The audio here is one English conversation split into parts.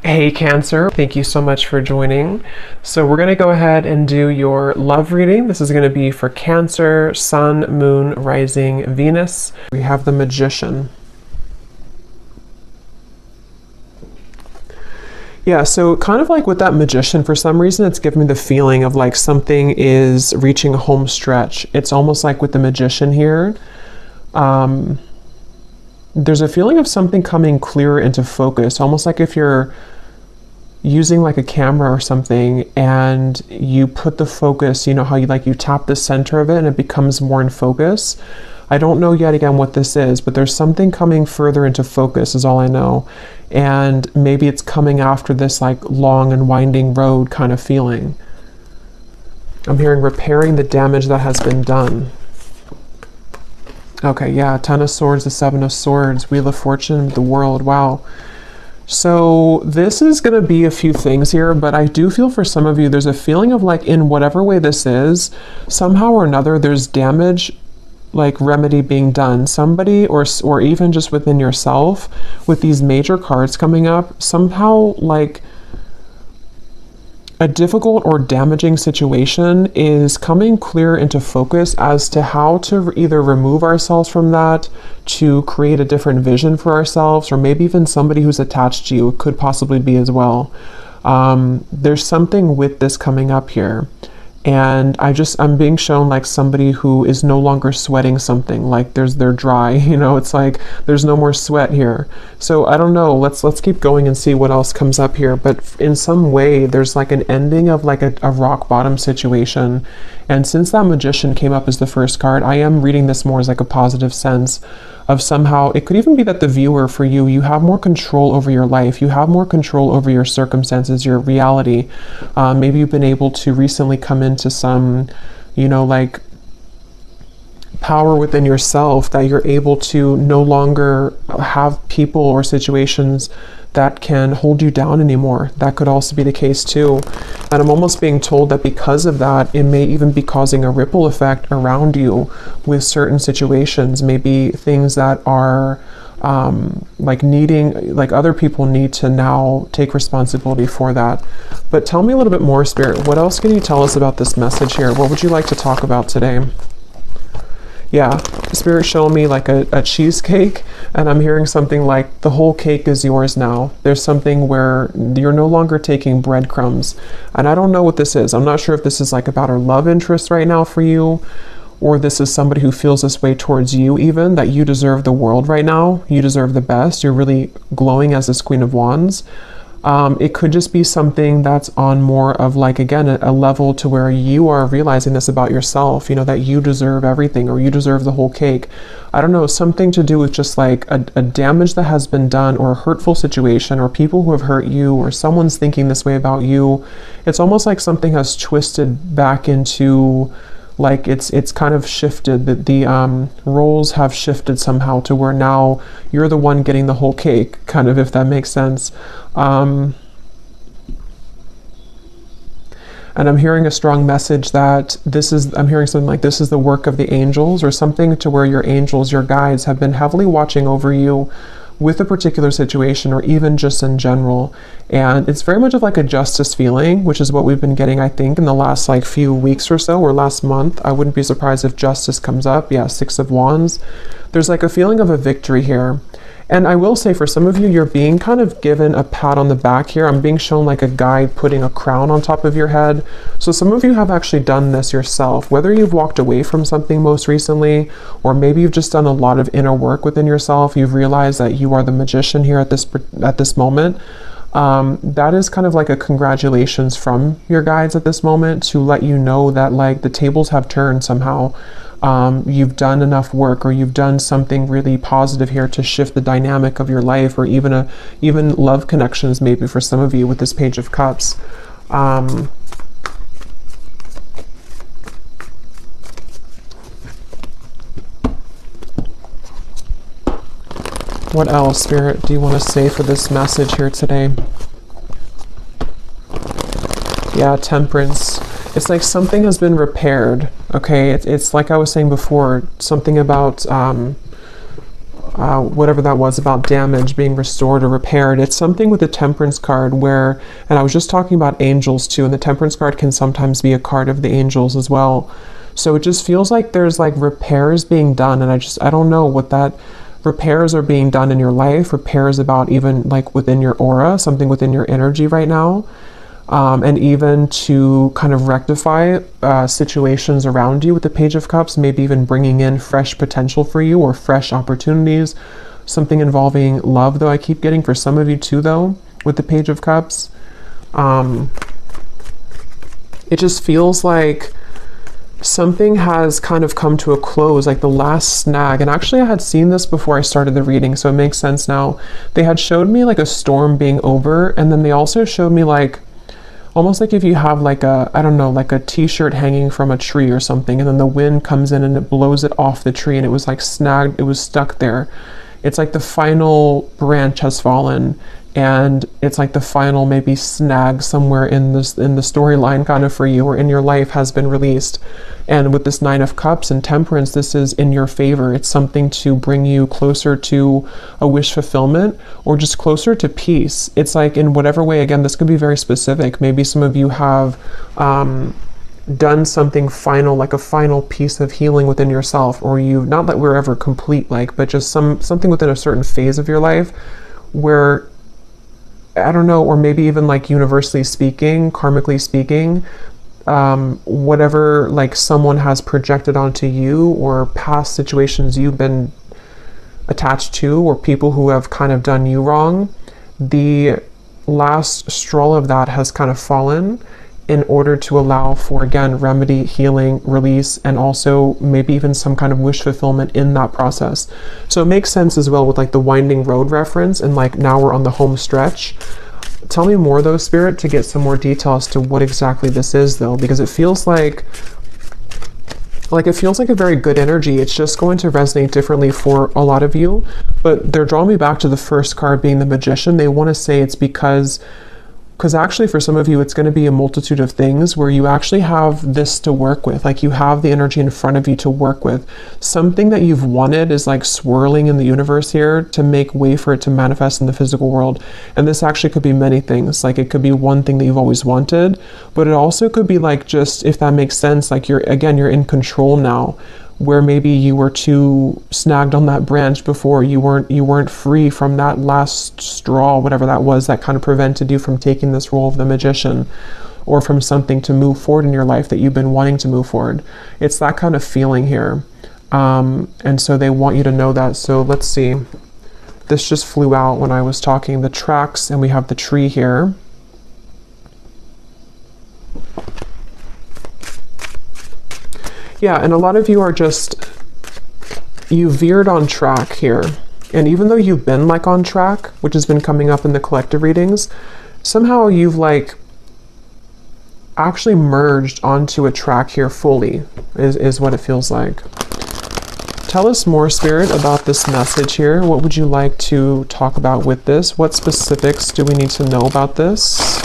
Hey Cancer, thank you so much for joining. So we're going to go ahead and do your love reading. This is going to be for Cancer, Sun, Moon, Rising, Venus. We have the Magician. Yeah, so kind of like with that Magician, for some reason it's giving me the feeling of like something is reaching a home stretch. It's almost like with the Magician here. There's a feeling of something coming clearer into focus, almost like if you're using like a camera or something and you put the focus, you know how you tap the center of it and it becomes more in focus. I don't know yet again what this is, but there's something coming further into focus is all I know. And maybe it's coming after this like long and winding road kind of feeling. I'm hearing repairing the damage that has been done. Okay, yeah, Ten of Swords, the Seven of Swords, Wheel of Fortune, the World, wow. So this is going to be a few things here, but I do feel for some of you, there's a feeling of like in whatever way this is, somehow or another, there's damage, like remedy being done. Somebody or even just within yourself with these major cards coming up, somehow like a difficult or damaging situation is coming clear into focus as to how to either remove ourselves from that, to create a different vision for ourselves, or maybe even somebody who's attached to you. It could possibly be as well. There's something with this coming up here. And I'm being shown like somebody who is no longer sweating something, like they're dry, you know, it's like there's no more sweat here. So I don't know, let's keep going and see what else comes up here. But in some way, there's like an ending of like a rock bottom situation. And since that Magician came up as the first card, I am reading this more as like a positive sense of somehow, it could even be that the viewer for you, you have more control over your life. You have more control over your circumstances, your reality. Maybe you've been able to recently come into some, you know, like power within yourself that you're able to no longer have people or situations that can hold you down anymore. That could also be the case too. And I'm almost being told that because of that, it may even be causing a ripple effect around you with certain situations, maybe things that are like other people need to now take responsibility for that. But tell me a little bit more, Spirit. What else can you tell us about this message here? What would you like to talk about today? Yeah, Spirit showing me like a cheesecake, and I'm hearing something like the whole cake is yours now. There's something where you're no longer taking breadcrumbs. And I don't know what this is. I'm not sure if this is like about a love interest right now for you, or this is somebody who feels this way towards you even, that you deserve the world right now. You deserve the best. You're really glowing as this Queen of Wands. It could just be something that's on more of like, again, a level to where you are realizing this about yourself, you know, that you deserve everything or you deserve the whole cake. I don't know, something to do with just like a damage that has been done, or a hurtful situation, or people who have hurt you, or someone's thinking this way about you. It's almost like something has twisted back into like it's kind of shifted, that the roles have shifted somehow to where now you're the one getting the whole cake, kind of, if that makes sense. And I'm hearing a strong message that I'm hearing something like this is the work of the angels, or something to where your angels, your guides, have been heavily watching over you with a particular situation, or even just in general. And it's very much of like a justice feeling, which is what we've been getting, I think, in the last like few weeks or so, or last month. I wouldn't be surprised if justice comes up. Yeah, Six of Wands. There's like a feeling of a victory here. And I will say, for some of you, you're being kind of given a pat on the back here. I'm being shown like a guide putting a crown on top of your head. So some of you have actually done this yourself, whether you've walked away from something most recently, or maybe you've just done a lot of inner work within yourself. You've realized that you are the magician here at this moment. That is kind of like a congratulations from your guides at this moment, to let you know that like the tables have turned somehow. You've done enough work, or you've done something really positive here to shift the dynamic of your life, or even love connections, maybe for some of you with this Page of Cups. What else, Spirit, do you want to say for this message here today? Yeah, Temperance. It's like something has been repaired, okay? It's like I was saying before, something about whatever that was about damage being restored or repaired. It's something with the Temperance card where, and I was just talking about angels too, and the Temperance card can sometimes be a card of the angels as well. So it just feels like there's like repairs being done, and I don't know what that repairs are being done in your life, repairs about even like within your aura, something within your energy right now. And even to kind of rectify situations around you with the Page of Cups, maybe even bringing in fresh potential for you or fresh opportunities, something involving love, though I keep getting for some of you too, though, with the Page of Cups. It just feels like something has kind of come to a close, like the last snag. And actually I had seen this before I started the reading, so it makes sense now. They had showed me like a storm being over, and then they also showed me like almost like if you have like a, I don't know, like a t-shirt hanging from a tree or something, and then the wind comes in and it blows it off the tree, and it was like snagged, it was stuck there. It's like the final branch has fallen, and it's like the final maybe snag somewhere in this, in the storyline kind of for you or in your life has been released. And with this Nine of Cups and Temperance, this is in your favor. It's something to bring you closer to a wish fulfillment or just closer to peace. It's like in whatever way, again, this could be very specific. Maybe some of you have done something final, like a final piece of healing within yourself, or you, not that we're ever complete, like, but just something within a certain phase of your life where, I don't know, or maybe even like universally speaking, karmically speaking, whatever like someone has projected onto you or past situations you've been attached to or people who have kind of done you wrong, the last straw of that has kind of fallen in order to allow for, again, remedy, healing, release, and also maybe even some kind of wish fulfillment in that process. So it makes sense as well with like the winding road reference, and like now we're on the home stretch. Tell me more though, Spirit, to get some more detail as to what exactly this is though, because it feels like it feels like a very good energy. It's just going to resonate differently for a lot of you, but they're drawing me back to the first card being the Magician. They want to say it's because actually for some of you, it's going to be a multitude of things where you actually have this to work with. Like you have the energy in front of you to work with. Something that you've wanted is like swirling in the universe here to make way for it to manifest in the physical world. And this actually could be many things. Like it could be one thing that you've always wanted, but it also could be like, just if that makes sense, like you're in control now, where maybe you were too snagged on that branch before, you weren't free from that last straw, whatever that was, that kind of prevented you from taking this role of the Magician, or from something to move forward in your life that you've been wanting to move forward. It's that kind of feeling here. And so they want you to know that. So let's see. This just flew out when I was talking. The tracks, and we have the tree here. Yeah, and a lot of you are just, you veered on track here. And even though you've been like on track, which has been coming up in the collective readings, somehow you've like actually merged onto a track here fully, is what it feels like. Tell us more, Spirit, about this message here. What would you like to talk about with this? What specifics do we need to know about this?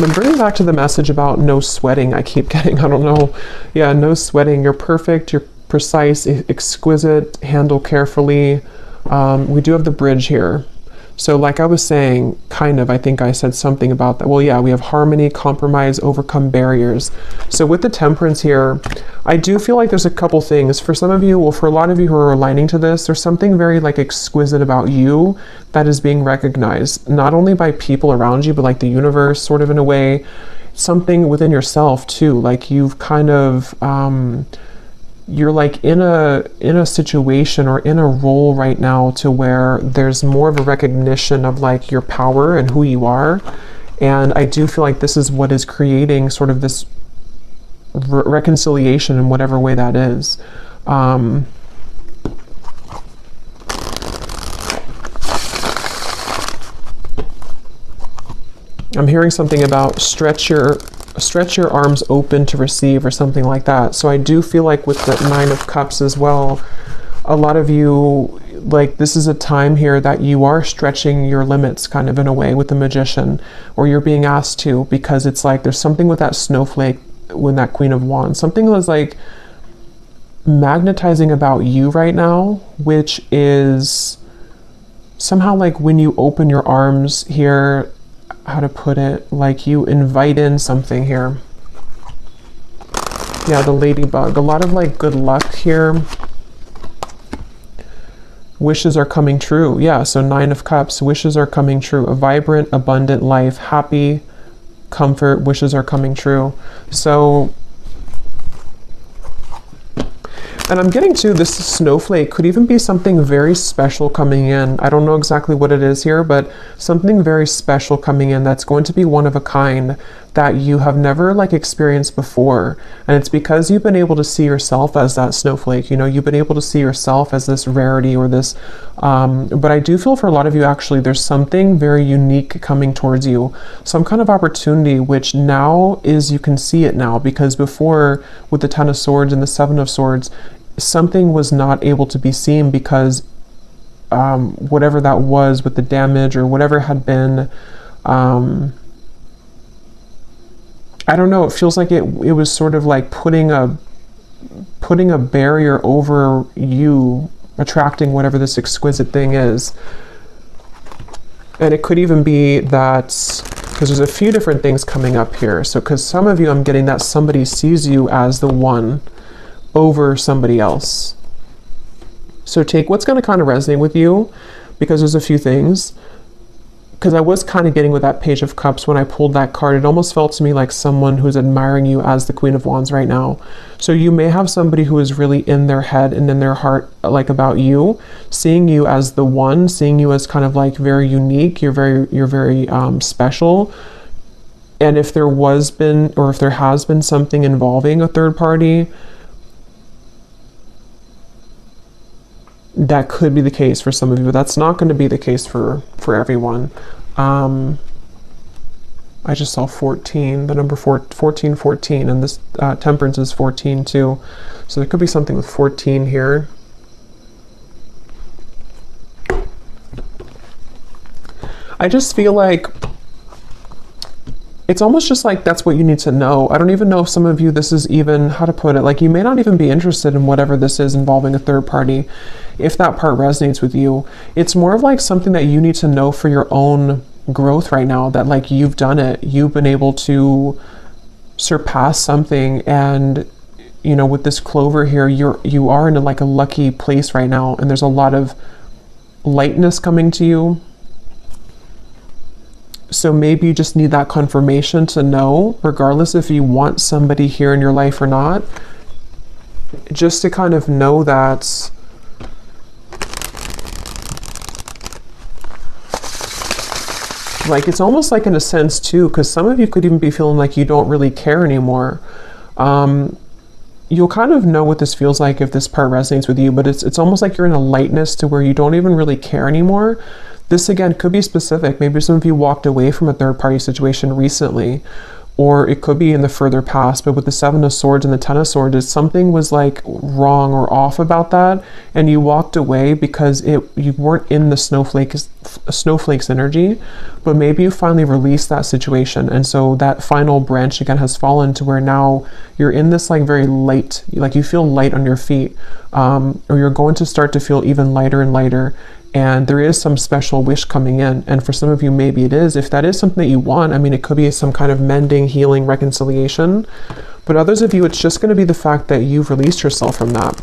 I'm bringing back to the message about no sweating. I keep getting, I don't know. Yeah, no sweating. You're perfect. You're precise, exquisite, handle carefully. We do have the bridge here. So like I was saying, kind of, I think I said something about that. Well, yeah, we have harmony, compromise, overcome barriers. So with the Temperance here, I do feel like there's a couple things. For some of you, well, for a lot of you who are aligning to this, there's something very like exquisite about you that is being recognized, not only by people around you, but like the universe, sort of in a way, something within yourself too. Like you've kind of, you're like in a situation or in a role right now to where there's more of a recognition of like your power and who you are. And I do feel like this is what is creating sort of this reconciliation in whatever way that is. I'm hearing something about stretch your arms open to receive or something like that. So I do feel like with the Nine of Cups as well, a lot of you, like this is a time here that you are stretching your limits kind of in a way with the Magician, or you're being asked to, because it's like there's something with that snowflake when that Queen of Wands. Something was like magnetizing about you right now, which is somehow like when you open your arms here, how to put it, like you invite in something here. Yeah, the ladybug, a lot of like good luck here. Wishes are coming true. Yeah, so 9 of Cups, wishes are coming true. A vibrant, abundant life, happy, comfort, wishes are coming true. So, and I'm getting to this snowflake could even be something very special coming in. I don't know exactly what it is here, but something very special coming in that's going to be one of a kind that you have never like experienced before. And it's because you've been able to see yourself as that snowflake. You know, you've been able to see yourself as this rarity or this, but I do feel for a lot of you, actually, there's something very unique coming towards you. Some kind of opportunity, which now is, you can see it now, because before with the 10 of Swords and the 7 of Swords, something was not able to be seen because whatever that was with the damage or whatever had been, I don't know, it feels like it was sort of like putting a barrier over you attracting whatever this exquisite thing is. And it could even be that, because there's a few different things coming up here. So because some of you, I'm getting that somebody sees you as the one over somebody else. So take what's going to kind of resonate with you, because there's a few things. Because I was kind of getting with that Page of Cups when I pulled that card, it almost felt to me like someone who's admiring you as the Queen of Wands right now. So you may have somebody who is really in their head and in their heart, like about you, seeing you as the one, seeing you as kind of like very unique. You're very special. And if there was been, or if there has been something involving a third party, that could be the case for some of you, but that's not going to be the case for everyone. I just saw 14, the number 14, and this Temperance is 14 too. So there could be something with 14 here. I just feel like it's almost just like that's what you need to know. I don't even know if some of you, this is even, how to put it, like you may not even be interested in whatever this is involving a third party. If that part resonates with you, it's more of like something that you need to know for your own growth right now, that like you've done it, you've been able to surpass something. And you know, with this clover here, you are in like a lucky place right now, and there's a lot of lightness coming to you. So maybe you just need that confirmation to know, regardless if you want somebody here in your life or not, just to kind of know that like it's almost like in a sense too, because some of you could even be feeling like you don't really care anymore. You'll kind of know what this feels like if this part resonates with you, but it's almost like you're in a lightness to where you don't even really care anymore. This again could be specific. Maybe some of you walked away from a third party situation recently, or it could be in the further past. But with the 7 of Swords and the 10 of Swords, something was like wrong or off about that, and you walked away because you weren't in the snowflake's energy. But maybe you finally released that situation, and so that final branch again has fallen to where now you're in this like very light, like you feel light on your feet, or you're going to start to feel even lighter and lighter. And there is some special wish coming in. And for some of you, maybe it is. If that is something that you want, I mean, it could be some kind of mending, healing, reconciliation. But others of you, it's just going to be the fact that you've released yourself from that.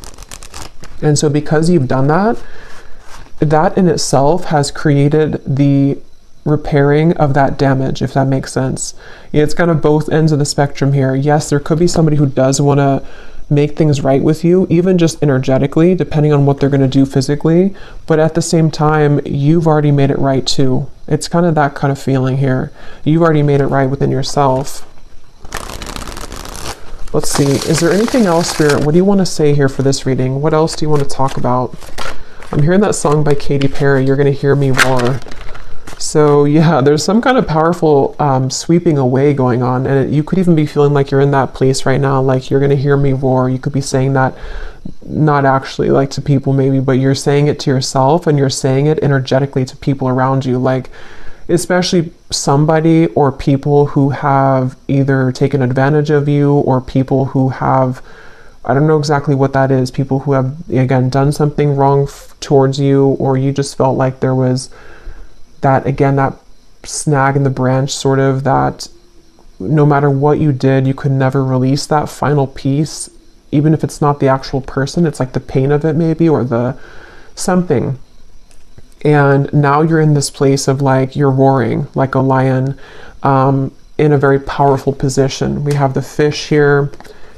And so because you've done that, that in itself has created the repairing of that damage, if that makes sense. It's kind of both ends of the spectrum here. Yes, there could be somebody who does want to make things right with you, even just energetically, depending on what they're going to do physically. But at the same time, you've already made it right too. It's kind of that kind of feeling here. You've already made it right within yourself. Let's see. Is there anything else, Spirit? What do you want to say here for this reading? What else do you want to talk about? I'm hearing that song by Katy Perry, You're Gonna Hear Me Roar. So yeah, there's some kind of powerful sweeping away going on, and you could even be feeling like you're in that place right now, like you're gonna hear me roar. You could be saying that not actually like to people maybe, but you're saying it to yourself, and you're saying it energetically to people around you. Like especially somebody or people who have either taken advantage of you, or people who have, I don't know exactly what that is, people who have, again, done something wrong towards you, or you just felt like there was that, again, that snag in the branch, sort of, that no matter what you did, you could never release that final piece, even if it's not the actual person, it's like the pain of it maybe, or the something. And now you're in this place of like, you're roaring like a lion, in a very powerful position. We have the fish here,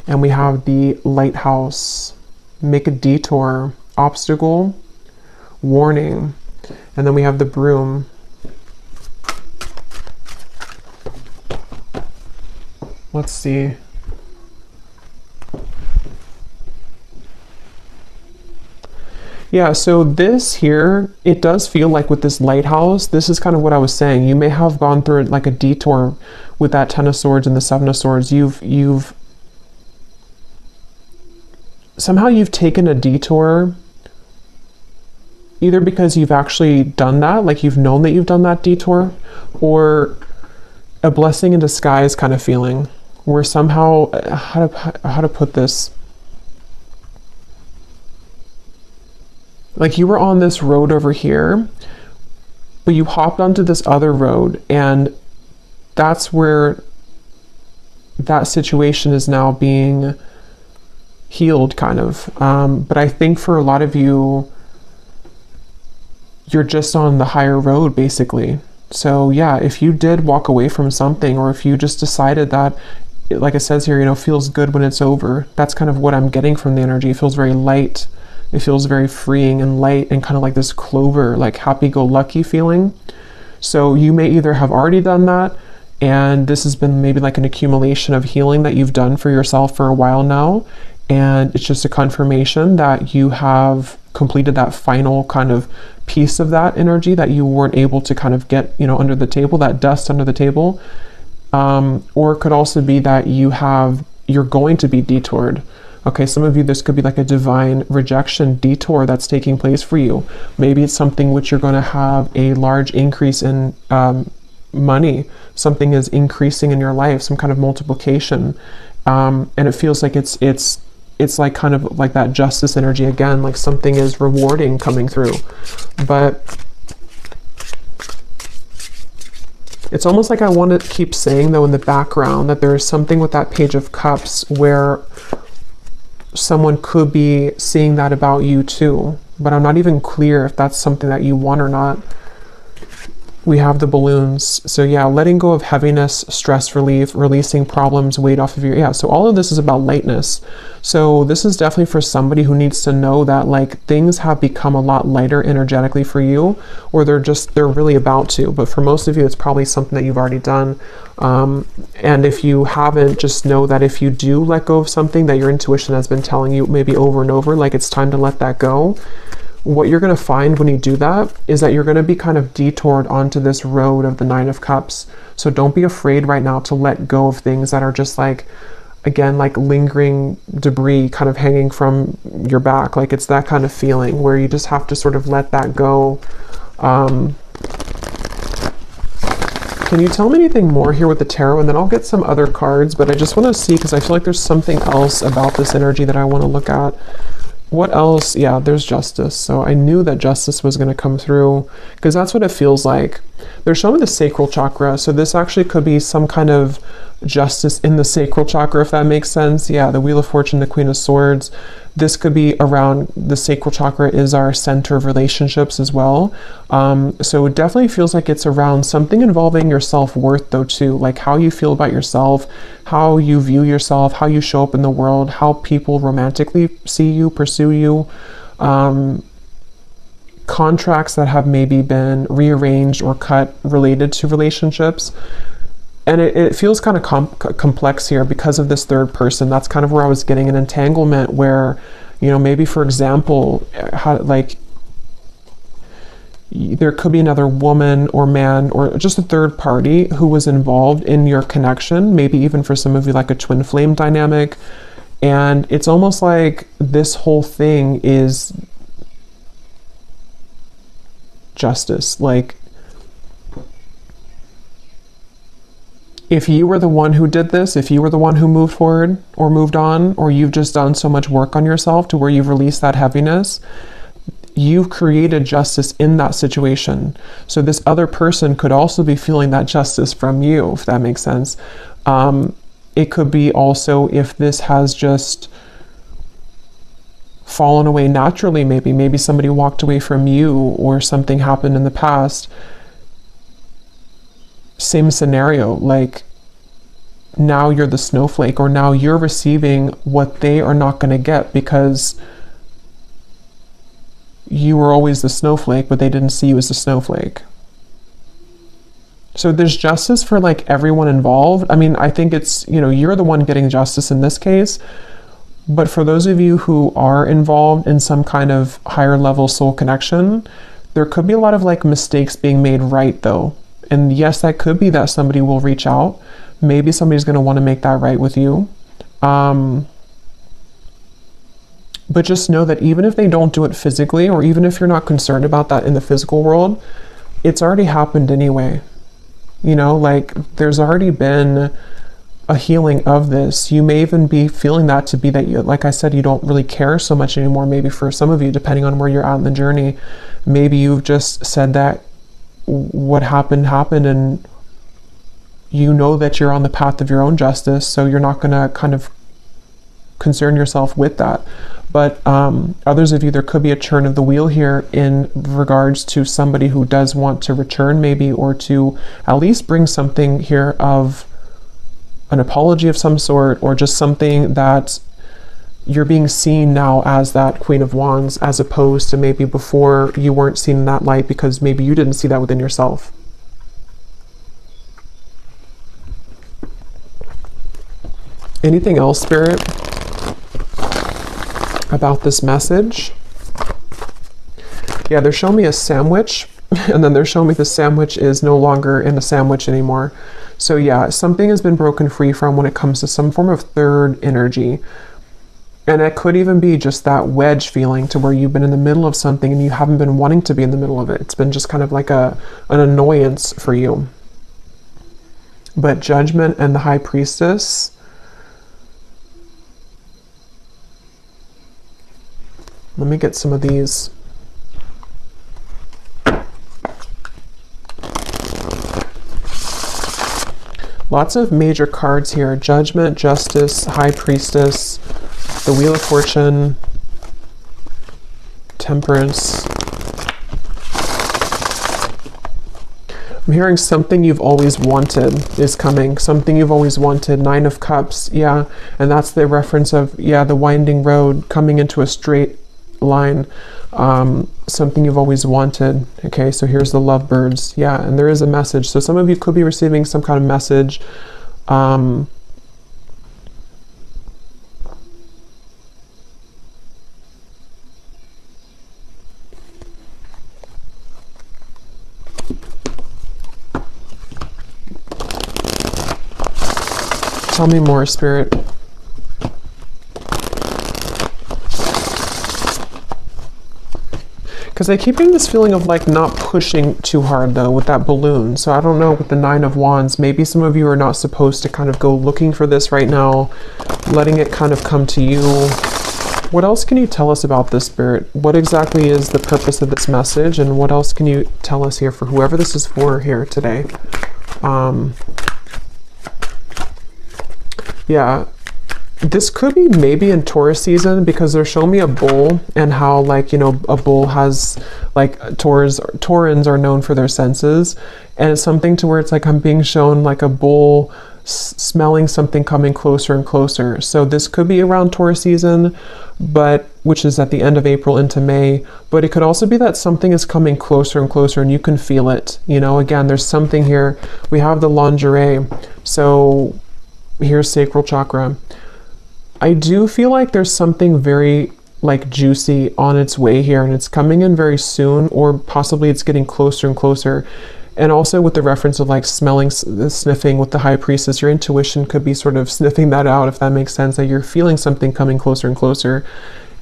and we have the lighthouse. Make a detour, obstacle, warning. And then we have the broom. Let's see. Yeah, so this here, it does feel like with this lighthouse, this is kind of what I was saying. You may have gone through like a detour with that Ten of Swords and the Seven of Swords. You've somehow you've taken a detour, either because you've actually done that, like you've known that you've done that detour, or a blessing in disguise kind of feeling, where somehow, how to put this, like you were on this road over here, but you hopped onto this other road, and that's where that situation is now being healed, kind of. But I think for a lot of you, you're just on the higher road, basically. So yeah, if you did walk away from something, or if you just decided that, like it says here, feels good when it's over, that's kind of what I'm getting from the energy. It feels very light. It feels very freeing and light, and kind of like this clover, like happy-go-lucky feeling. So you may either have already done that, and this has been maybe like an accumulation of healing that you've done for yourself for a while now, and it's just a confirmation that you have completed that final kind of piece of that energy that you weren't able to kind of get, under the table, that dust under the table. Or it could also be that you're going to be detoured. Okay, some of you, this could be like a divine rejection detour that's taking place for you. Maybe it's something which you're going to have a large increase in money. Something is increasing in your life, some kind of multiplication. And it feels like it's like kind of like that justice energy again, like something is rewarding coming through. But it's almost like I want to keep saying, though, in the background, that there is something with that Page of Cups where someone could be seeing that about you too, but I'm not even clear if that's something that you want or not. We have the balloons. So yeah, letting go of heaviness, stress relief, releasing problems, weight off of your, so all of this is about lightness. So this is definitely for somebody who needs to know that like things have become a lot lighter energetically for you, or they're really about to. But for most of you, it's probably something that you've already done. And if you haven't, just know that if you do let go of something that your intuition has been telling you maybe over and over, like it's time to let that go, what you're going to find when you do that is that you're going to be kind of detoured onto this road of the Nine of Cups. So don't be afraid right now to let go of things that are just like, again, like lingering debris kind of hanging from your back. Like it's that kind of feeling where you just have to sort of let that go. Can you tell me anything more here with the tarot? And then I'll get some other cards, but I just want to see, because I feel like there's something else about this energy that I want to look at. What else? Yeah, there's justice. So I knew that justice was going to come through, because that's what it feels like. They're showing the sacral chakra. So this actually could be some kind of justice in the sacral chakra, if that makes sense. Yeah, the Wheel of Fortune, the Queen of Swords. This could be around the sacral chakra is our center of relationships as well. So it definitely feels like it's around something involving your self-worth though too, like how you feel about yourself, how you view yourself, how you show up in the world, how people romantically see you, pursue you, contracts that have maybe been rearranged or cut related to relationships. And it feels kind of complex here because of this third person. That's kind of where I was getting an entanglement where, maybe for example, there could be another woman or man or just a third party who was involved in your connection, maybe even for some of you like a twin flame dynamic. And it's almost like this whole thing is justice. Like if you were the one who did this, if you were the one who moved forward or moved on, or you've just done so much work on yourself to where you've released that heaviness, you've created justice in that situation. So this other person could also be feeling that justice from you, if that makes sense. It could be also if this has just fallen away naturally, maybe somebody walked away from you or something happened in the past. Same scenario, like now you're the snowflake, or now you're receiving what they are not going to get because you were always the snowflake, but they didn't see you as the snowflake. So there's justice for like everyone involved. I mean, I think it's, you're the one getting justice in this case, but for those of you who are involved in some kind of higher level soul connection, there could be a lot of like mistakes being made right though. And yes, that could be that somebody will reach out. Maybe somebody's going to want to make that right with you. But just know that even if they don't do it physically, or even if you're not concerned about that in the physical world, it's already happened anyway. Like there's already been a healing of this. You may even be feeling that to be that you, like I said, you don't really care so much anymore. Maybe for some of you, depending on where you're at in the journey, maybe you've just said that what happened, and you know that you're on the path of your own justice, so you're not going to kind of concern yourself with that. But others of you, there could be a churn of the wheel here in regards to somebody who does want to return maybe, or to at least bring something here of an apology of some sort, or just something that you're being seen now as that Queen of Wands, as opposed to maybe before you weren't seen in that light because maybe you didn't see that within yourself. Anything else, Spirit, about this message? Yeah, they're showing me a sandwich, and then they're showing me the sandwich is no longer in a sandwich anymore. So yeah, something has been broken free from when it comes to some form of third energy. And it could even be just that wedge feeling to where you've been in the middle of something and you haven't been wanting to be in the middle of it. It's been just kind of like an annoyance for you. But Judgment and the High Priestess, let me get some of these. Lots of major cards here. Judgment, Justice, High Priestess, the Wheel of Fortune, Temperance. I'm hearing something you've always wanted is coming. Something you've always wanted. Nine of Cups, yeah. And that's the reference of, yeah, the winding road coming into a straight line. Something you've always wanted. Okay, so here's the Lovebirds. Yeah, and there is a message. So some of you could be receiving some kind of message. Tell me more, Spirit. Because I keep getting this feeling of like not pushing too hard though with that balloon. So I don't know, with the Nine of Wands, maybe some of you are not supposed to kind of go looking for this right now, letting it kind of come to you. What else can you tell us about this, Spirit? What exactly is the purpose of this message, and what else can you tell us here for whoever this is for here today? Yeah. This could be maybe in Taurus season, because they're showing me a bull, and how, like, you know, a bull has, like, Taurans are known for their senses, and it's something to where it's like I'm being shown like a bull smelling something coming closer and closer. So this could be around Taurus season, but which is at the end of April into May, but it could also be that something is coming closer and closer and you can feel it. You know, again, there's something here. We have the lingerie. So here's sacral chakra. I do feel like there's something very like juicy on its way here, and it's coming in very soon, or possibly it's getting closer and closer. And also with the reference of like smelling, sniffing with the High Priestess, your intuition could be sort of sniffing that out, if that makes sense, that you're feeling something coming closer and closer.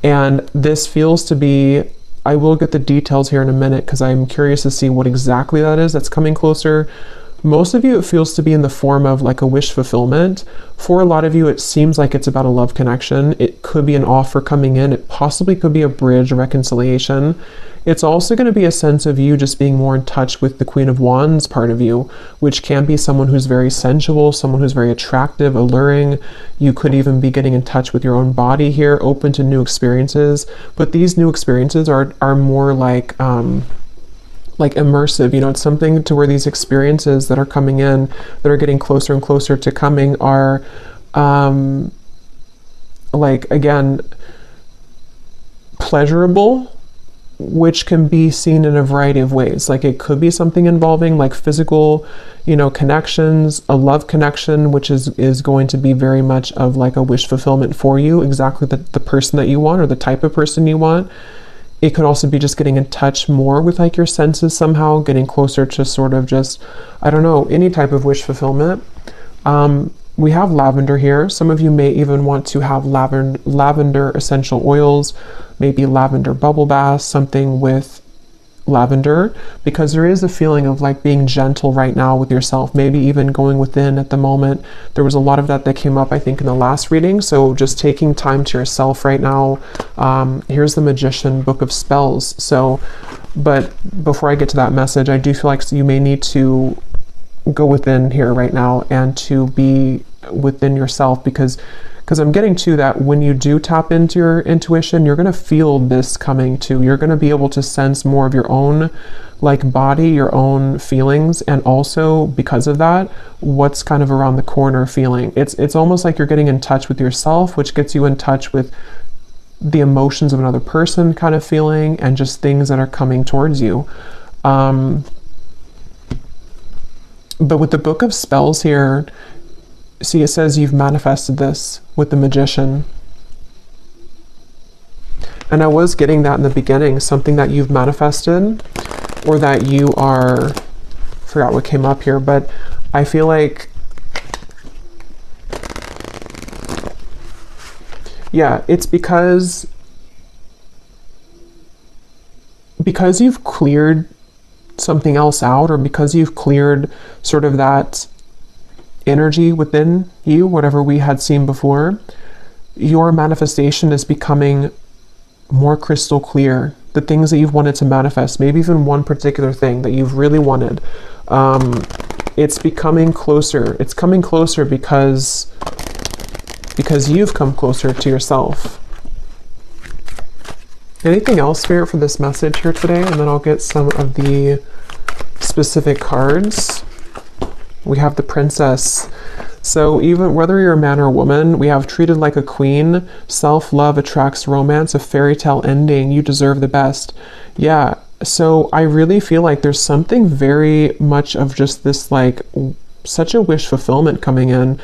And this feels to be, I will get the details here in a minute because I'm curious to see what exactly that is that's coming closer. Most of you, it feels to be in the form of like a wish fulfillment. For a lot of you, it seems like it's about a love connection. It could be an offer coming in. It possibly could be a bridge, a reconciliation. It's also going to be a sense of you just being more in touch with the Queen of Wands part of you, which can be someone who's very sensual, someone who's very attractive, alluring. You could even be getting in touch with your own body here, open to new experiences. But these new experiences are more like immersive. It's something to where these experiences that are coming in, that are getting closer and closer to coming, are again, pleasurable, which can be seen in a variety of ways. Like it could be something involving like physical, connections, a love connection, which is going to be very much of like a wish fulfillment for you, exactly the person that you want or the type of person you want. It could also be just getting in touch more with like your senses somehow, getting closer to sort of just, I don't know, any type of wish fulfillment. We have lavender here. Some of you may even want to have lavender essential oils, maybe lavender bubble bath, something with lavender, because there is a feeling of like being gentle right now with yourself, maybe even going within at the moment. There was a lot of that came up, I think, in the last reading. So just taking time to yourself right now. Here's the Magician, Book of Spells. So, but before I get to that message, I do feel like you may need to go within here right now and to be within yourself, because I'm getting to that when you do tap into your intuition, you're going to feel this coming too. You're going to be able to sense more of your own like body, your own feelings, and also because of that, what's kind of around the corner feeling. It's almost like you're getting in touch with yourself, which gets you in touch with the emotions of another person kind of feeling, and just things that are coming towards you. But with the Book of Spells here, see, it says you've manifested this with the Magician. And I was getting that in the beginning, something that you've manifested, or that you are, forgot what came up here, but I feel like, yeah, it's because you've cleared something else out, or because you've cleared sort of that energy within you, whatever we had seen before, your manifestation is becoming more crystal clear. The things that you've wanted to manifest, maybe even one particular thing that you've really wanted, it's becoming closer. It's coming closer because you've come closer to yourself. Anything else, Spirit, for this message here today? And then I'll get some of the specific cards. We have the Princess. So even whether you're a man or a woman, we have treated like a queen. Self-love attracts romance, a fairy tale ending. You deserve the best. Yeah. So I really feel like there's something very much of just this, like, such a wish fulfillment coming in.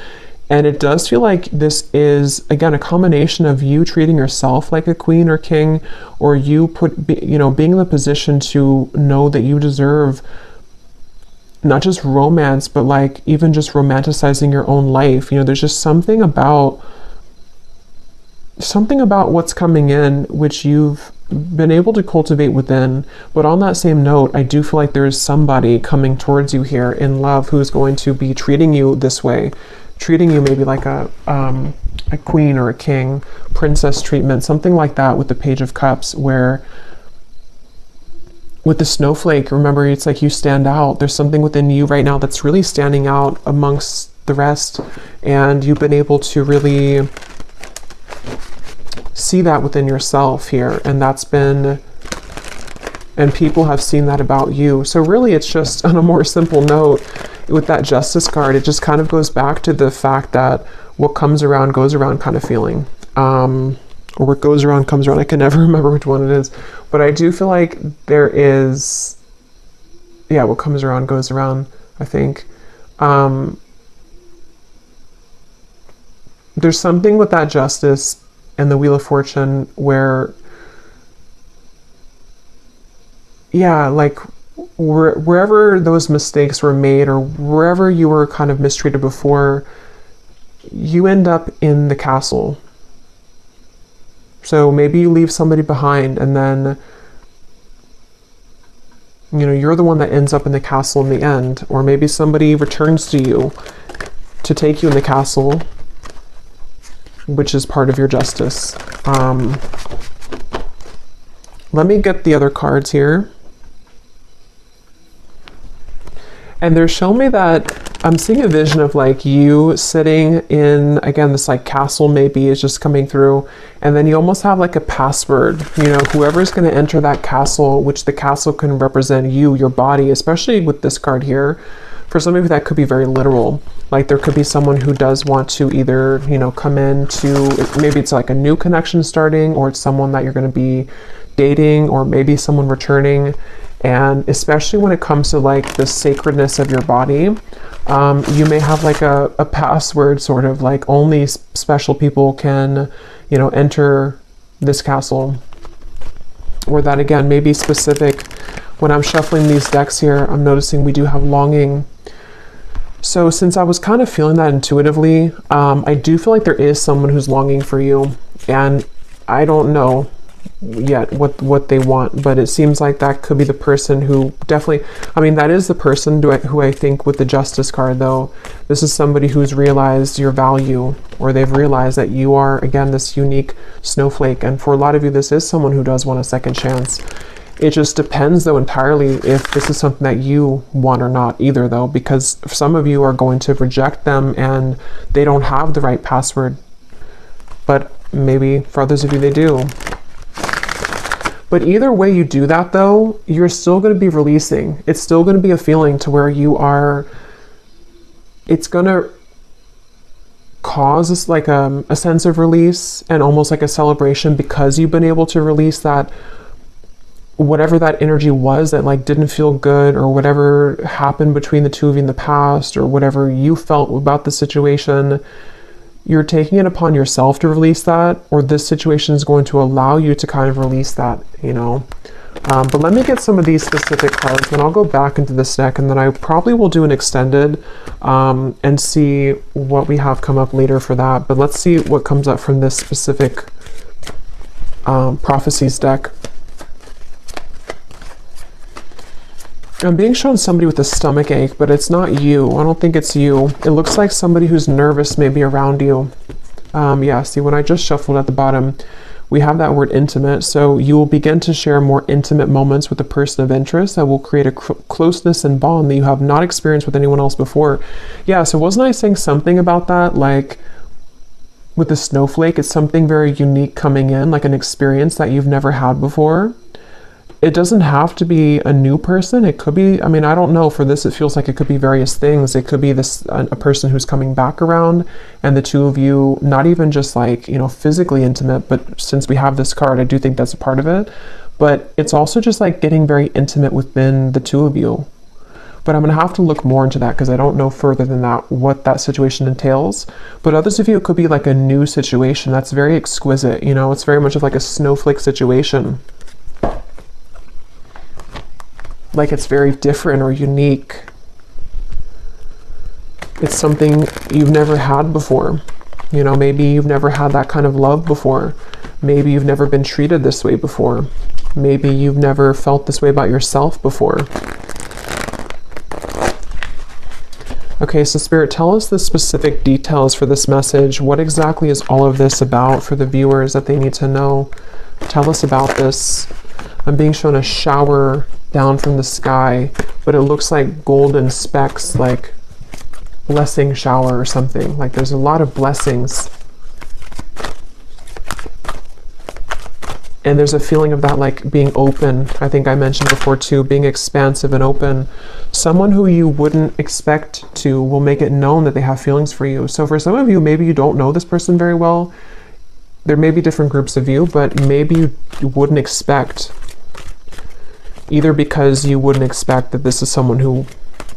And it does feel like this is, again, a combination of you treating yourself like a queen or king, or you being in the position to know that you deserve not just romance, but like even just romanticizing your own life. There's just something about what's coming in, which you've been able to cultivate within. But on that same note, I do feel like there is somebody coming towards you here in love who's going to be treating you this way, treating you maybe like a queen or a king, princess treatment, something like that, with the Page of Cups, where with the snowflake, remember, it's like you stand out. There's something within you right now that's really standing out amongst the rest, and you've been able to really see that within yourself here, and people have seen that about you. So really, it's just on a more simple note, with that Justice card, it just kind of goes back to the fact that what comes around goes around kind of feeling. Or what goes around comes around. I can never remember which one it is. But I do feel like there is, yeah, what comes around goes around, I think. There's something with that Justice and the Wheel of Fortune where, yeah, like wherever those mistakes were made, or wherever you were kind of mistreated before, you end up in the castle. So maybe you leave somebody behind, and then You know, you're the one that ends up in the castle in the end, or maybe somebody returns to you to take you in the castle, which is part of your justice. Let me get the other cards here. And they're showing me that I'm seeing a vision of like you sitting in, again, this like castle maybe is just coming through. And then you almost have like a password, you know, whoever's going to enter that castle, which the castle can represent you, your body, especially with this card here. For some of you, that could be very literal. Like there could be someone who does want to either, you know, come in to, maybe it's like a new connection starting, or it's someone that you're going to be dating, or maybe someone returning. And especially when it comes to like the sacredness of your body, you may have like a password, sort of like only special people can, you know, enter this castle. Or that again may be specific. When I'm shuffling these decks here, I'm noticing we do have longing. So since I was kind of feeling that intuitively, I do feel like there is someone who's longing for you, and I don't know yet what they want, but it seems like that could be the person who definitely, I mean, that is the person who I think with the Justice card though, this is somebody who's realized your value, or they've realized that you are, again, this unique snowflake. And for a lot of you, this is someone who does want a second chance. It just depends though entirely if this is something that you want or not either though, because some of you are going to reject them and they don't have the right password, but maybe for others of you they do. But either way you do that though, you're still going to be releasing. It's still going to be a feeling to where you are, it's going to cause like a sense of release and almost like a celebration, because you've been able to release that, whatever that energy was that like didn't feel good, or whatever happened between the two of you in the past, or whatever you felt about the situation. You're taking it upon yourself to release that, or this situation is going to allow you to kind of release that, you know. But let me get some of these specific cards, then I'll go back into this deck, and then I probably will do an extended and see what we have come up later for that. But let's see what comes up from this specific prophecies deck. I'm being shown somebody with a stomach ache, but it's not you. I don't think it's you. It looks like somebody who's nervous maybe around you. Yeah, see, when I just shuffled at the bottom, we have that word intimate. So you will begin to share more intimate moments with a person of interest that will create a closeness and bond that you have not experienced with anyone else before. Yeah, so wasn't I saying something about that? Like with the snowflake, it's something very unique coming in, like an experience that you've never had before. It doesn't have to be a new person. It could be, I mean, I don't know, for this it feels like it could be various things. It could be this a person who's coming back around, and the two of you, not even just like, you know, physically intimate, but since we have this card, I do think that's a part of it. But it's also just like getting very intimate within the two of you. But I'm going to have to look more into that, because I don't know further than that what that situation entails. But others of you, it could be like a new situation that's very exquisite, you know, it's very much of like a snowflake situation. Like it's very different or unique. It's something you've never had before. You know, maybe you've never had that kind of love before. Maybe you've never been treated this way before. Maybe you've never felt this way about yourself before. Okay, so Spirit, tell us the specific details for this message. What exactly is all of this about for the viewers that they need to know? Tell us about this. I'm being shown a shower down from the sky, but it looks like golden specks, like blessing shower or something. Like there's a lot of blessings. And there's a feeling of that like being open. I think I mentioned before too, being expansive and open. Someone who you wouldn't expect to will make it known that they have feelings for you. So for some of you, maybe you don't know this person very well. There may be different groups of you, but maybe you wouldn't expect, either because you wouldn't expect that this is someone who,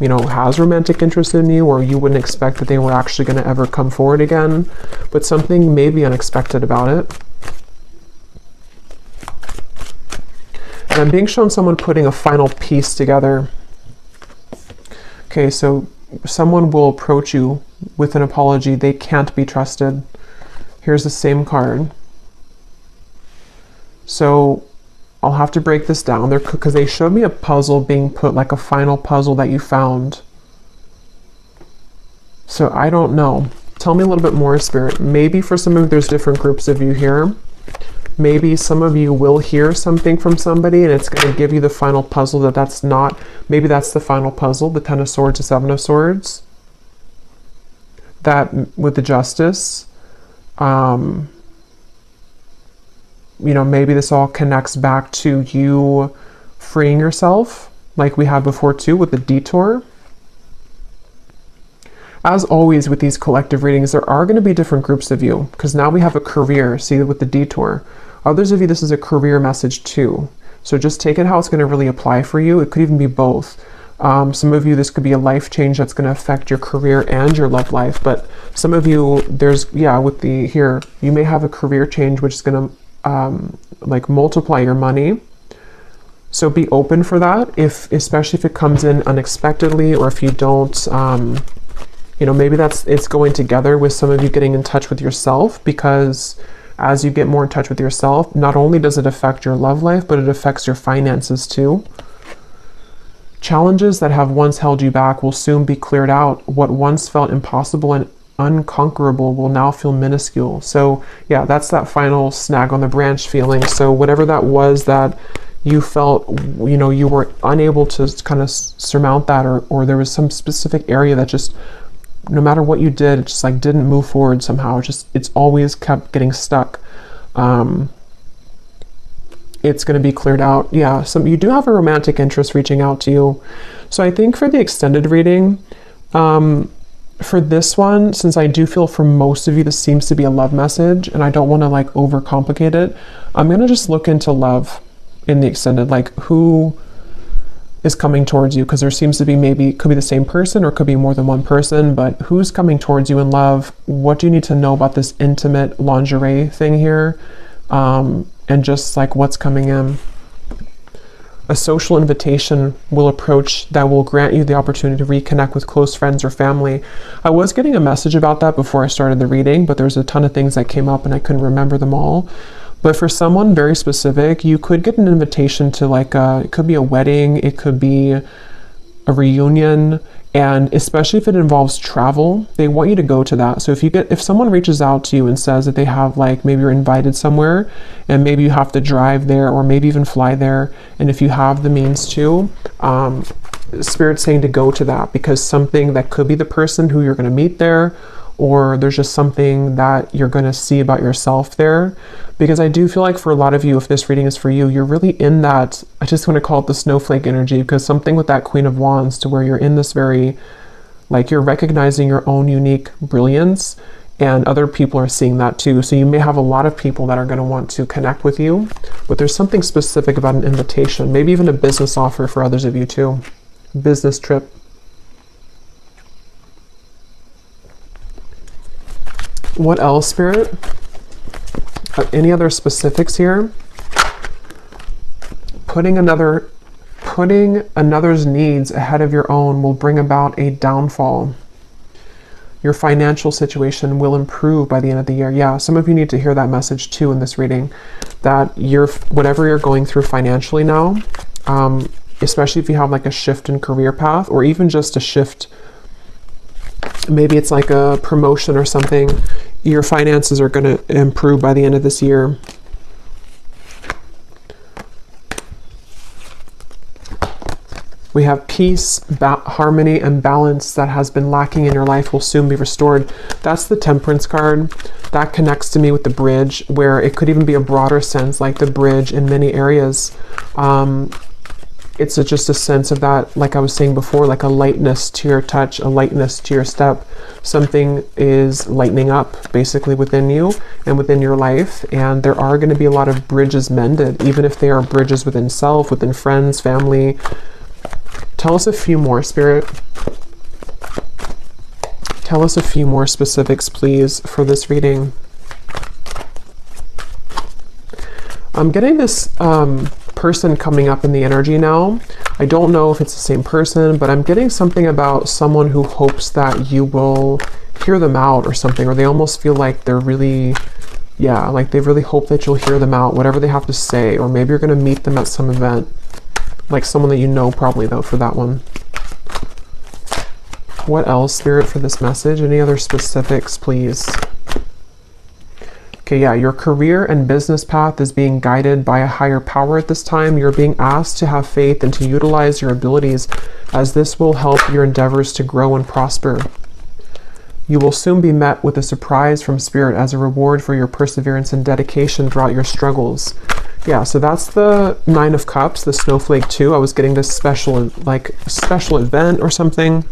you know, has romantic interest in you, or you wouldn't expect that they were actually going to ever come forward again, but something may be unexpected about it. And I'm being shown someone putting a final piece together. Okay, so someone will approach you with an apology. They can't be trusted. Here's the same card. So I'll have to break this down there because they showed me a puzzle being put, like a final puzzle that you found. So I don't know. Tell me a little bit more, Spirit. Maybe for some of you, there's different groups of you here. Maybe some of you will hear something from somebody and it's going to give you the final puzzle that's not. Maybe that's the final puzzle, the 10 of Swords, the 7 of Swords. That with the Justice. Maybe this all connects back to you freeing yourself, like we had before too with the Detour. As always with these collective readings, there are going to be different groups of you, because now we have a career, see, with the Detour. Others of you, this is a career message too. So just take it how it's going to really apply for you. It could even be both. Some of you, this could be a life change that's going to affect your career and your love life. But some of you, you may have a career change which is going to multiply your money. So be open for that, especially if it comes in unexpectedly, or if you don't, maybe it's going together with some of you getting in touch with yourself, because as you get more in touch with yourself, not only does it affect your love life, but it affects your finances too. Challenges that have once held you back will soon be cleared out. What once felt impossible and unconquerable will now feel minuscule. So yeah, that's that final snag on the branch feeling. So whatever that was that you felt, you were unable to kind of surmount that, or there was some specific area that just, no matter what you did, it just didn't move forward somehow. It's always kept getting stuck. It's going to be cleared out. Yeah, you do have a romantic interest reaching out to you. So I think for the extended reading, for this one, since I do feel for most of you this seems to be a love message, and I don't want to overcomplicate it, I'm going to just look into love in the extended, who is coming towards you, because there seems to be, maybe it could be the same person or it could be more than one person, but who's coming towards you in love? What do you need to know about this intimate lingerie thing here? And just what's coming in. A social invitation will approach that will grant you the opportunity to reconnect with close friends or family. I was getting a message about that before I started the reading, but there's a ton of things that came up and I couldn't remember them all. But for someone very specific, you could get an invitation to it could be a wedding, it could be a reunion, and especially if it involves travel, they want you to go to that. So if someone reaches out to you and says that they have maybe you're invited somewhere and maybe you have to drive there or maybe even fly there, and if you have the means to, Spirit's saying to go to that, because something that could be the person who you're going to meet there, or there's just something that you're going to see about yourself there. Because I do feel for a lot of you, if this reading is for you, you're really in that, I just want to call it the snowflake energy, because something with that Queen of Wands, to where you're in this very, you're recognizing your own unique brilliance, and other people are seeing that too. So you may have a lot of people that are going to want to connect with you, but there's something specific about an invitation, maybe even a business offer for others of you too. Business trip. What else, Spirit? Any other specifics here? Putting another's needs ahead of your own will bring about a downfall. Your financial situation will improve by the end of the year. Yeah, some of you need to hear that message too in this reading, that whatever you're going through financially now, especially if you have a shift in career path, or even just a shift, maybe it's a promotion or something, your finances are going to improve by the end of this year. We have peace, harmony, and balance that has been lacking in your life will soon be restored. That's the Temperance card. That connects to me with the bridge, where it could even be a broader sense, like the bridge in many areas. It's just a sense of that, like I was saying before, a lightness to your touch, a lightness to your step. Something is lightening up basically within you and within your life, and there are going to be a lot of bridges mended, even if they are bridges within self, within friends, family. Tell us a few more, Spirit. Tell us a few more specifics, please, for this reading. I'm getting this person coming up in the energy now. I don't know if it's the same person, but I'm getting something about someone who hopes that you will hear them out or something, or they almost feel like they're really Yeah, like they really hope that you'll hear them out, whatever they have to say, or maybe you're going to meet them at some event, like someone that you know probably though for that one. What else, Spirit, for this message? Any other specifics, please? Okay, yeah, your career and business path is being guided by a higher power at this time. You're being asked to have faith and to utilize your abilities, as this will help your endeavors to grow and prosper. You will soon be met with a surprise from Spirit as a reward for your perseverance and dedication throughout your struggles. Yeah, so that's the Nine of Cups, the Snowflake 2. I was getting this special event or something.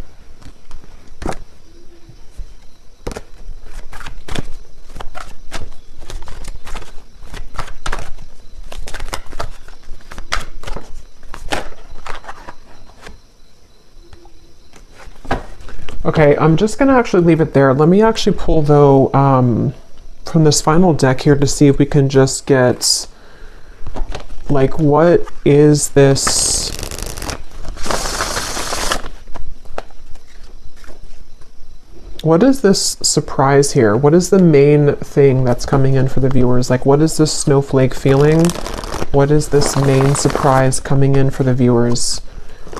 Okay, I'm just going to actually leave it there. Let me actually pull, though, from this final deck here to see if we can just get, like, what is this? What is this surprise here? What is the main thing that's coming in for the viewers? Like, what is this snowflake feeling? What is this main surprise coming in for the viewers?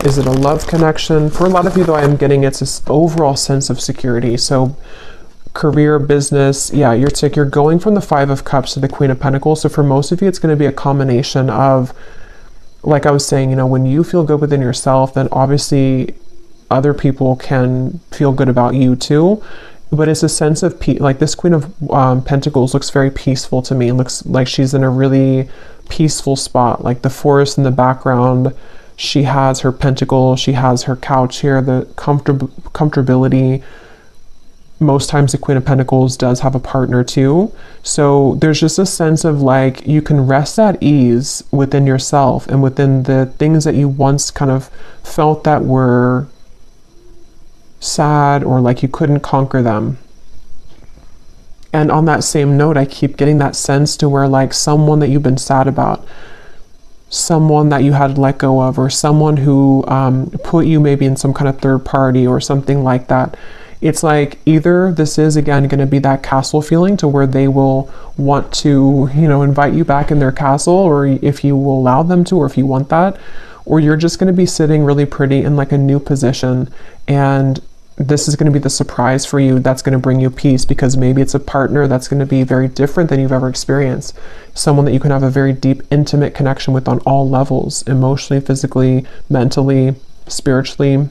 Is it a love connection? For a lot of you, though, I am getting it's this overall sense of security. So career, business, yeah, you're going from the Five of Cups to the Queen of Pentacles. So for most of you, it's going to be a combination of, like I was saying, you know, when you feel good within yourself, then obviously other people can feel good about you too. But it's a sense of peace. Like this Queen of Pentacles looks very peaceful to me. It looks like she's in a really peaceful spot, like the forest in the background. She has her pentacle, she has her couch here, the comfortability. Most times the Queen of Pentacles does have a partner too. So there's just a sense of like you can rest at ease within yourself and within the things that you once kind of felt that were sad or like you couldn't conquer them. And on that same note, I keep getting that sense to where like someone that you've been sad about, someone that you had to let go of, or someone who put you maybe in some kind of third party or something like that. It's like either this is again going to be that castle feeling to where they will want to, you know, invite you back in their castle, or if you will allow them to, or if you want that, or you're just going to be sitting really pretty in like a new position, and this is going to be the surprise for you that's going to bring you peace, because maybe it's a partner that's going to be very different than you've ever experienced. Someone that you can have a very deep, intimate connection with on all levels, emotionally, physically, mentally, spiritually.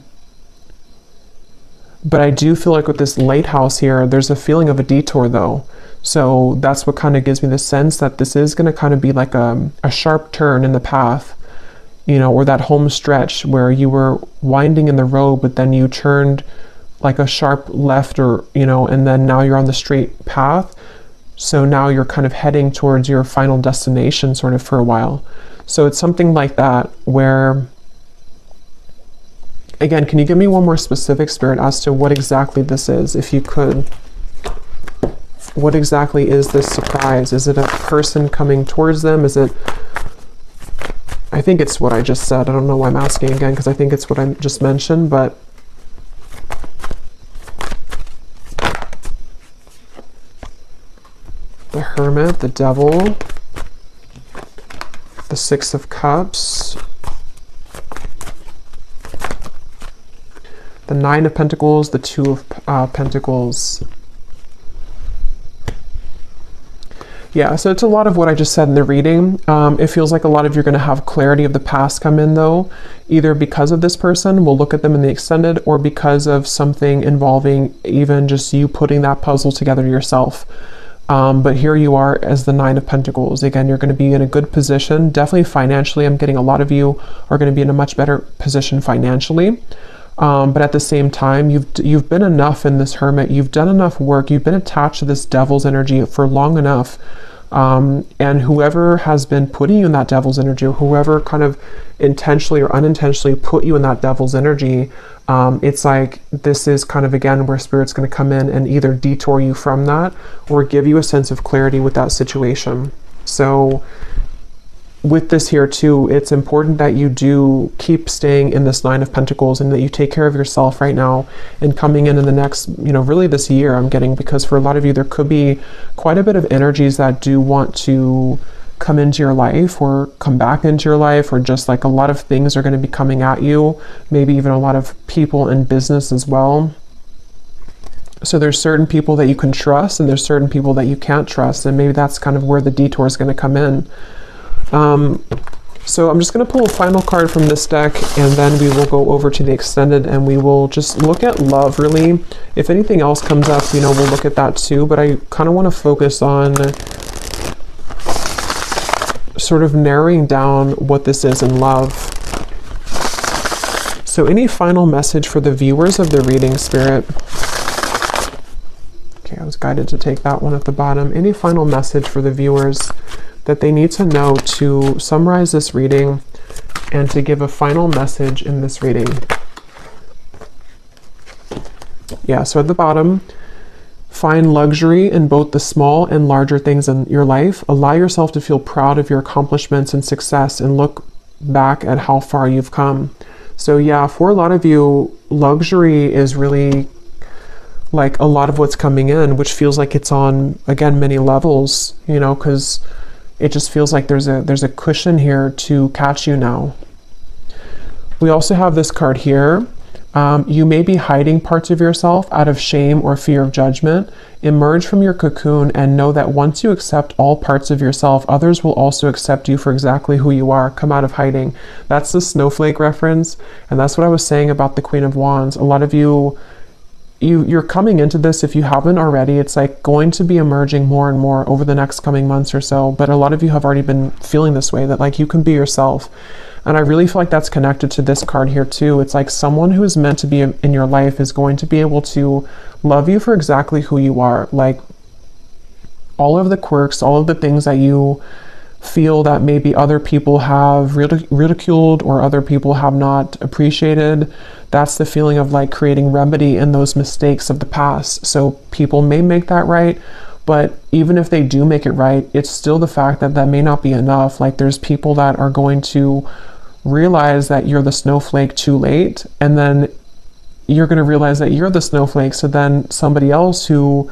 But I do feel like with this lighthouse here, there's a feeling of a detour though. So that's what kind of gives me the sense that this is going to kind of be like a sharp turn in the path, you know, or that home stretch where you were winding in the road, but then you turned like a sharp left, or, you know, and then now you're on the straight path. So now you're kind of heading towards your final destination sort of for a while. So it's something like that where, again, can you give me one more specific, Spirit, as to what exactly this is, if you could? What exactly is this surprise? Is it a person coming towards them? Is it, I think it's what I just said. I don't know why I'm asking again, because I think it's what I just mentioned, but the Hermit, the Devil, the Six of Cups, the Nine of Pentacles, the Two of Pentacles. Yeah, so it's a lot of what I just said in the reading. It feels like a lot of you're going to have clarity of the past come in though, either because of this person, we'll look at them in the extended, or because of something involving even just you putting that puzzle together yourself. But here you are as the Nine of Pentacles. Again, you're going to be in a good position, definitely financially. I'm getting a lot of you are going to be in a much better position financially. But at the same time, you've been enough in this Hermit. You've done enough work. You've been attached to this Devil's energy for long enough. And whoever has been putting you in that Devil's energy, or whoever kind of intentionally or unintentionally put you in that Devil's energy, it's like this is kind of, again, where Spirit's going to come in and either detour you from that or give you a sense of clarity with that situation. So with this here too, it's important that you do keep staying in this Nine of Pentacles and that you take care of yourself right now and coming in the next, really this year I'm getting, because for a lot of you, there could be quite a bit of energies that do want to come into your life or come back into your life, or just like a lot of things are going to be coming at you, maybe even a lot of people in business as well. So there's certain people that you can trust and there's certain people that you can't trust, and maybe that's kind of where the detour is going to come in. So I'm just going to pull a final card from this deck, and then we will go over to the extended and we will just look at love, really. If anything else comes up, we'll look at that too, but I kind of want to focus on sort of narrowing down what this is in love. So any final message for the viewers of the reading, Spirit? Okay, I was guided to take that one at the bottom. Any final message for the viewers that they need to know to summarize this reading and to give a final message in this reading? Yeah, so at the bottom, find luxury in both the small and larger things in your life. Allow yourself to feel proud of your accomplishments and success and look back at how far you've come. So yeah, for a lot of you, luxury is really like a lot of what's coming in, which feels like it's on, again, many levels, because it just feels like there's a cushion here to catch you now. We also have this card here. You may be hiding parts of yourself out of shame or fear of judgment. Emerge from your cocoon and know that once you accept all parts of yourself, others will also accept you for exactly who you are. Come out of hiding. That's the snowflake reference. And that's what I was saying about the Queen of Wands. A lot of you're coming into this, if you haven't already, it's like going to be emerging more and more over the next coming months or so. But a lot of you have already been feeling this way, that like you can be yourself. And I really feel like that's connected to this card here too. It's like someone who is meant to be in your life is going to be able to love you for exactly who you are. Like all of the quirks, all of the things that you feel that maybe other people have ridiculed or other people have not appreciated. That's the feeling of like creating remedy in those mistakes of the past. So people may make that right, but even if they do make it right, it's still the fact that that may not be enough. Like there's people that are going to realize that you're the snowflake too late, and then you're going to realize that you're the snowflake. So then somebody else who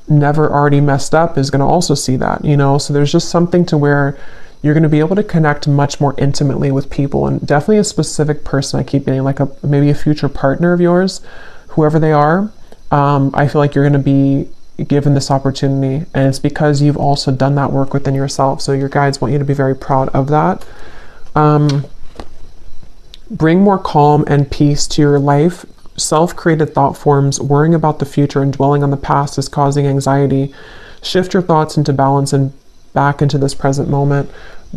never already messed up is going to also see that, so there's just something to where you're going to be able to connect much more intimately with people, and definitely a specific person. I keep getting like maybe a future partner of yours, whoever they are. I feel like you're going to be given this opportunity, and it's because you've also done that work within yourself. So your guides want you to be very proud of that. Bring more calm and peace to your life. Self-created thought forms, worrying about the future and dwelling on the past is causing anxiety. Shift your thoughts into balance and back into this present moment.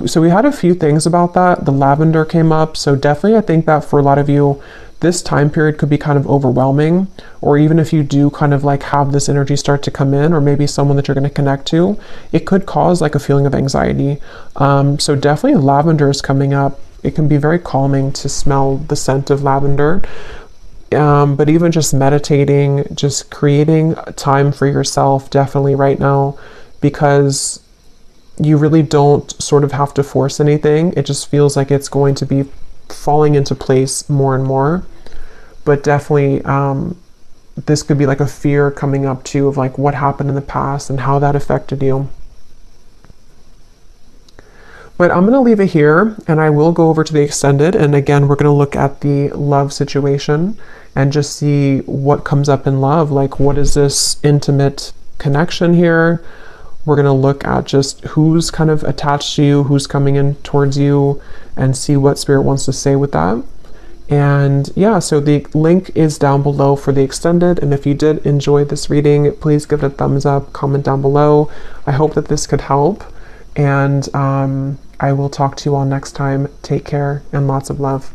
So we had a few things about that. The lavender came up. So definitely I think that for a lot of you, this time period could be kind of overwhelming, or even if you do kind of like have this energy start to come in, or maybe someone that you're going to connect to, it could cause like a feeling of anxiety. So definitely lavender is coming up. It can be very calming to smell the scent of lavender. But even just meditating, just creating time for yourself definitely right now, because you really don't sort of have to force anything. It just feels like it's going to be falling into place more and more. But definitely this could be like a fear coming up too of like what happened in the past and how that affected you. But I'm going to leave it here, and I will go over to the extended. And again, we're going to look at the love situation and just see what comes up in love. Like, what is this intimate connection here? We're going to look at just who's kind of attached to you, who's coming in towards you, and see what Spirit wants to say with that. And yeah, so the link is down below for the extended. And if you did enjoy this reading, please give it a thumbs up, comment down below. I hope that this could help. And I will talk to you all next time. Take care and lots of love.